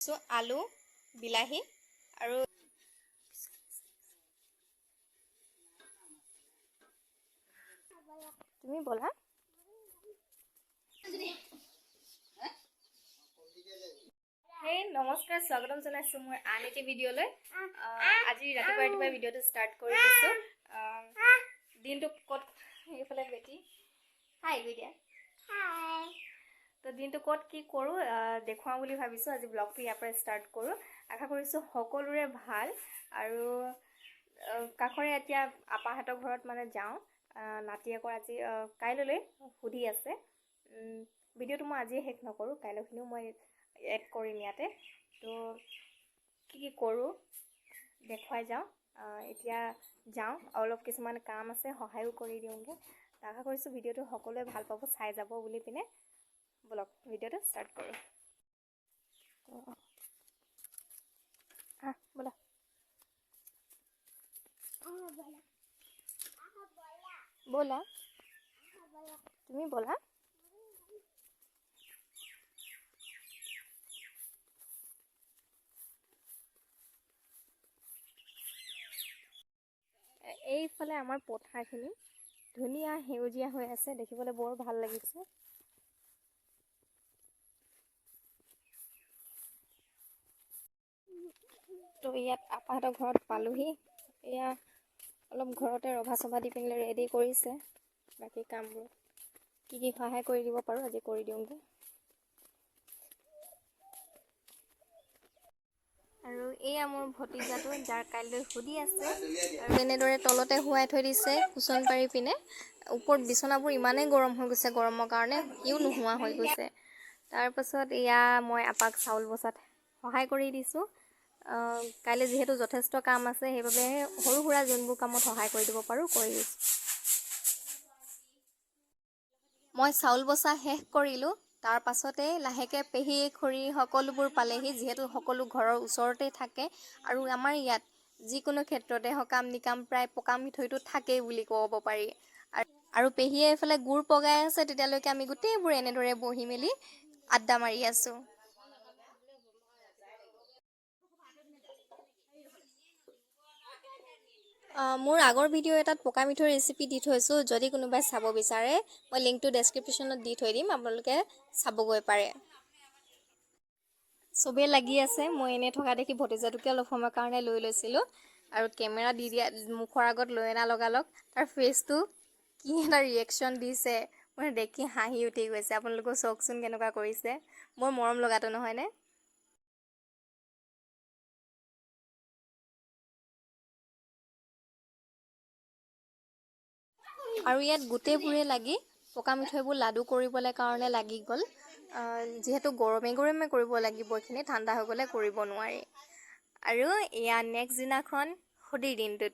আলু বিলাহী আৰু তুমি বলা হেই নমস্কাৰ স্বাগতম জনাইছো মই আন এটি ভিডিঅ'লৈ আজি ৰাতিপুৱা ভিডিঅ'টো ষ্টাৰ্ট কৰি দিছো দিনটো ক'ত এইফালে বেটি হাই দিয়া তো দিনটো ক'ত কি কৰোঁ দেখুৱাওঁ বুলি ভাবিছোঁ আজি ব্লগটো ইয়াৰ পৰা ষ্টাৰ্ট কৰোঁ আশা কৰিছোঁ সকলোৰে ভাল আৰু কাষৰে এতিয়া আপাহঁতৰ ঘৰত মানে যাওঁ নাতিয়েকৰ আজি কাইলৈ সুধি আছে ভিডিঅ'টো মই আজিয়ে শেষ নকৰোঁ কাইলৈখিনিও মই এড কৰিম ইয়াতে তো কি কৰোঁ দেখুৱাই যাওঁ এতিয়া যাওঁ অলপ কিছুমান কাম আছে সহায়ো কৰি দিওঁগৈ আশা কৰিছোঁ ভিডিঅ'টো সকলোৱে ভাল পাব চাই যাব বুলি পিনে ব্লগ ভিডিঅ'টো ষ্টাৰ্ট কৰোঁ ব'লা ব'লা তুমি ব'লা এইফালে আমাৰ পথাৰখিনি ধুনীয়া সেউজীয়া হৈ আছে দেখিবলৈ বৰ ভাল লাগিছে তো ইয়াত আপাহঁতৰ ঘৰত পালোহি এয়া অলপ ঘৰতে ৰভা চভা দি পিনে ৰেডি কৰিছে বাকী কামবোৰ কি সহায় কৰি দিব পাৰোঁ আজি কৰি দিওঁগৈ আৰু এয়া মোৰ ভতিজাটো যাৰ কাইলৈ সুধি আছে আৰু এনেদৰে তলতে শুৱাই থৈ দিছে কুচন পাৰি পিনে ওপৰত বিচনাবোৰ ইমানেই গৰম হৈ গৈছে গৰমৰ কাৰণে সিও নোহোৱা হৈ গৈছে তাৰপাছত এয়া মই আপাক চাউল বচাত সহায় কৰি দিছোঁ কাইলৈ যিহেতু যথেষ্ট কাম আছে সেইবাবে সৰু সুৰা যোনবোৰ কামত সহায় কৰি দিব পাৰোঁ কৰি দিছোঁ মই চাউল বচা শেষ কৰিলোঁ তাৰ পাছতে লাহেকৈ পেহী খুৰী সকলোবোৰ পালেহি যিহেতু সকলো ঘৰৰ ওচৰতে থাকে আৰু আমাৰ ইয়াত যিকোনো ক্ষেত্ৰতে সকাম নিকাম প্ৰায় পকা মিঠৈটো থাকেই বুলি ক'ব পাৰি আৰু পেহীয়ে এইফালে গুড় পগাই আছে তেতিয়ালৈকে আমি গোটেইবোৰ এনেদৰে বহি মেলি আড্ডা মাৰি আছোঁ মোৰ আগৰ ভিডিঅ' এটাত পকা মিঠৈৰ ৰেচিপি দি থৈছোঁ যদি কোনোবাই চাব বিচাৰে মই লিংকটো ডেছক্ৰিপশ্যনত দি থৈ দিম আপোনালোকে চাবগৈ পাৰে চবেই লাগি আছে মই এনেই থকা দেখি ভতিজাটোকে অলপ সময়ৰ কাৰণে লৈ লৈছিলোঁ আৰু কেমেৰা দি দিয়া মুখৰ আগত লৈ অনা লগালগ তাৰ ফেচটো কি এটা ৰিয়েকশ্যন দিছে মোৰ দেখি হাঁহি উঠি গৈছে আপোনালোকেও চাওকচোন কেনেকুৱা কৰিছে মোৰ মৰম লগাটো নহয়নে আৰু ইয়াত গোটেইবোৰে লাগি পকা মিঠৈবোৰ লাডু কৰিবলৈ কাৰণে লাগি গ'ল যিহেতু গৰমে কৰিব লাগিব এইখিনি ঠাণ্ডা হৈ গ'লে কৰিব নোৱাৰি আৰু এয়া নেক্সট দিনাখন সুধিৰ দিনটোত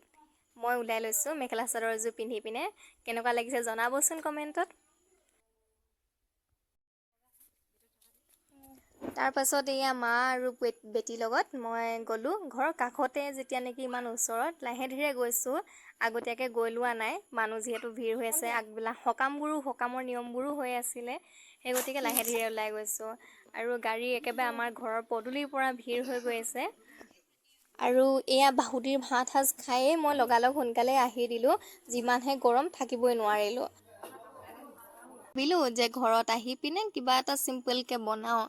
মই ওলাই লৈছোঁ মেখেলা চাদৰ এযোৰ পিন্ধি পিনে কেনেকুৱা লাগিছে জনাবচোন কমেণ্টত তাৰপাছত এয়া মা আৰু বেটীৰ লগত মই গ'লোঁ ঘৰৰ কাষতে যেতিয়া নেকি ইমান ওচৰত লাহে ধীৰে গৈছোঁ আগতীয়াকৈ গৈ লোৱা নাই মানুহ যিহেতু ভিৰ হৈ আছে আগবেলা সকামৰ নিয়মবোৰো হৈ আছিলে সেই গতিকে লাহে ধীৰে ওলাই গৈছোঁ আৰু গাড়ী একেবাৰে আমাৰ ঘৰৰ পদূলিৰ পৰা ভিৰ হৈ গৈ আছে আৰু এয়া বাহুদিৰ ভাত সাজ খায়েই মই লগালগ সোনকালে আহি দিলোঁ যিমানহে গৰম থাকিবই নোৱাৰিলোঁ ভাবিলোঁ যে ঘৰত আহি পিনে কিবা এটা চিম্পলকৈ বনাওঁ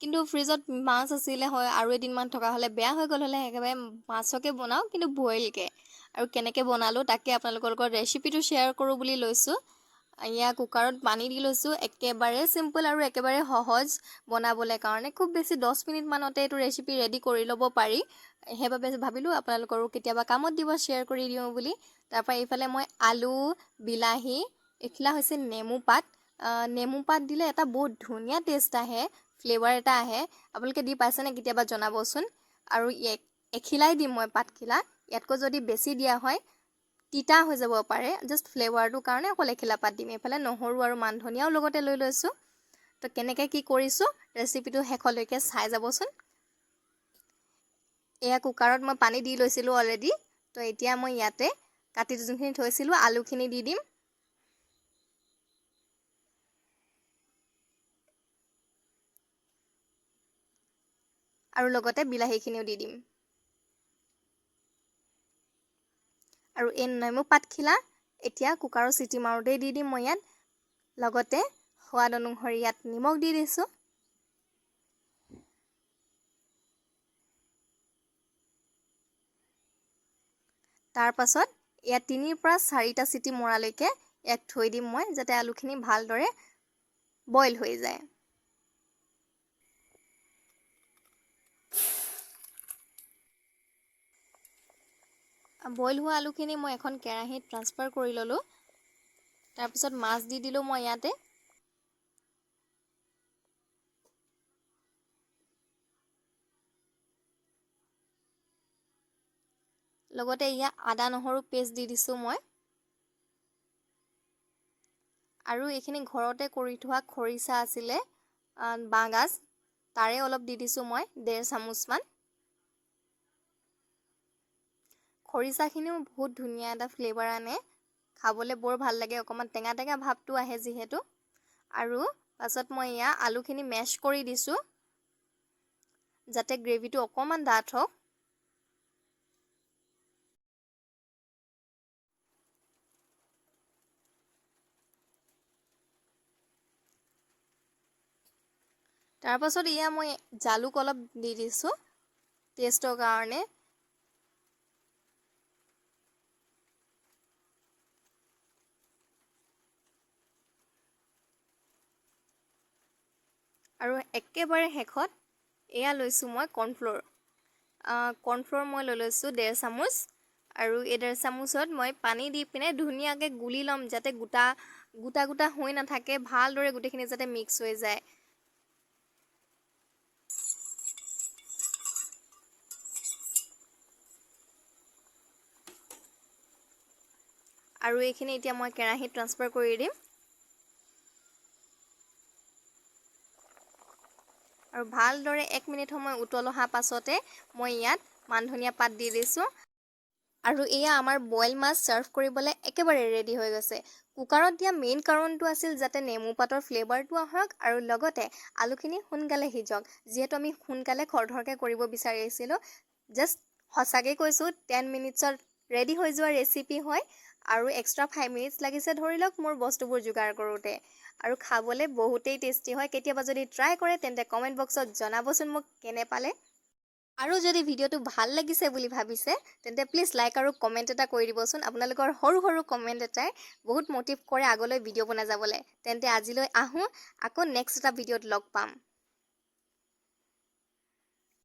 কিন্তু ফ্ৰিজত মাছ আছিলে হয় আৰু এদিনমান থকা হ'লে বেয়া হৈ গ'ল হ'লে একেবাৰে মাছকে বনাওঁ কিন্তু বইলকৈ আৰু কেনেকৈ বনালোঁ তাকে আপোনালোকৰ লগত ৰেচিপিটো শ্বেয়াৰ কৰোঁ বুলি লৈছোঁ এয়া কুকাৰত পানী দি লৈছোঁ একেবাৰে চিম্পল আৰু একেবাৰে সহজ বনাবলৈ কাৰণে খুব বেছি 10 মিনিটমানতে এইটো ৰেচিপি ৰেডি কৰি ল'ব পাৰি সেইবাবে ভাবিলোঁ আপোনালোকৰো কেতিয়াবা কামত দিব শ্বেয়াৰ কৰি দিওঁ বুলি তাৰপৰা এইফালে মই আলু বিলাহী এইখিলা হৈছে নেমু পাত দিলে এটা বহুত ধুনীয়া টেষ্ট আহে ফ্লেভাৰ এটা আহে আপোনালোকে দি পাইছেনে কেতিয়াবা জনাবচোন আৰু এখিলাই দিম মই পাতখিলা ইয়াতকৈ যদি বেছি দিয়া হয় তিতা হৈ যাব পাৰে জাষ্ট ফ্লেভাৰটোৰ কাৰণে অকল এখিলা পাত দিম এইফালে নহৰু আৰু মান ধনিয়াও লগতে লৈ লৈছোঁ তো কেনেকৈ কি কৰিছোঁ ৰেচিপিটো শেষলৈকে চাই যাবচোন এয়া কুকাৰত মই পানী দি লৈছিলোঁ অলৰেডি তো এতিয়া মই ইয়াতে কাটি যোনখিনি থৈছিলোঁ আলুখিনি দি দিম আৰু লগতে বিলাহীখিনিও দি দিম। আৰু এই নেমু পাতখিলা এতিয়া কুকাৰৰ চিটি মাৰোঁতেই দি দিম মই ইয়াত। লগতে সোৱাদ অনুসৰি ইয়াত নিমখ দি দিছোঁ। তাৰ পাছত ইয়াত 3ৰ পৰা 4টা চিটি মৰালৈকে ইয়াক থৈ দিম মই, যাতে আলুখিনি ভালদৰে বইল হৈ যায়। বইল হোৱা আলুখিনি মই এখন কেৰাহীত ট্ৰান্সফাৰ কৰি ল'লোঁ। তাৰপিছত মাছ দি দিলোঁ মই ইয়াতে। লগতে ইয়াত আদা নহৰু পেষ্ট দি দিছোঁ মই। আৰু এইখিনি ঘৰতে কৰি থোৱা খৰিচা আছিলে, বাঁহগাজ, তাৰে অলপ দি দিছোঁ মই 1.5 চামুচমান। খৰিচাখিনিও বহুত ধুনীয়া এটা ফ্লেভাৰ আনে, খাবলৈ বৰ ভাল লাগে, অকণমান টেঙা টেঙা ভাৱটো আহে যিহেতু। আৰু পাছত মই ইয়াত আলুখিনি মেছ কৰি দিছোঁ, যাতে গ্ৰেভিটো অকণমান ডাঠ হওক। তাৰপাছত ইয়াত মই জালুক অলপ দি দিছোঁ টেষ্টৰ কাৰণে। আৰু একেবাৰে শেষত এয়া লৈছোঁ মই কৰ্ণফ্ল'ৰ। কৰ্ণফ্ল'ৰ মই লৈছোঁ 1.5 চামুচ। আৰু এই 1.5 চামুচত মই পানী দি পিনে ধুনীয়াকৈ গুলি ল'ম, যাতে গোটা গোটা হৈ নাথাকে, ভালদৰে গোটেইখিনি যাতে মিক্স হৈ যায়। আৰু এইখিনি এতিয়া মই কেৰাহীত ট্ৰান্সফাৰ কৰি দিম। আৰু ভালদৰে 1 মিনিট সময় উতল অহাৰ পাছতে মই ইয়াত মান ধনিয়া পাত দি দিছোঁ। আৰু এয়া আমাৰ বইল মাছ ছাৰ্ভ কৰিবলৈ একেবাৰে ৰেডি হৈ গৈছে। কুকাৰত দিয়া মেইন কাৰণটো আছিল যাতে নেমু পাতৰ ফ্লেভাৰটো আহক আৰু লগতে আলুখিনি সোনকালে সিজক, যিহেতু আমি সোনকালে খৰধৰকৈ কৰিব বিচাৰিছিলোঁ। জাষ্ট সঁচাকৈ কৈছোঁ 10 মিনিটছত ৰেডি হৈ যোৱা ৰেচিপি হয়। আৰু এক্সট্ৰা 5 মিনিটছ লাগিছে ধৰি লওক মোৰ বস্তুবোৰ যোগাৰ কৰোঁতে। আৰু খাবলৈ বহুতেই টেষ্টি হয়। কেতিয়াবা যদি ট্ৰাই কৰে তেন্তে কমেণ্ট বক্সত জনাবচোন মোক কেনে পালে। আৰু যদি ভিডিঅ'টো ভাল লাগিছে বুলি ভাবিছে তেন্তে প্লিজ লাইক আৰু কমেণ্ট এটা কৰি দিবচোন। আপোনালোকৰ সৰু সৰু কমেণ্ট এটাই বহুত মটিভ কৰে আগলৈ ভিডিঅ' বনাই যাবলৈ। তেন্তে আজিলৈ আহোঁ, আকৌ নেক্সট এটা ভিডিঅ'ত লগ পাম।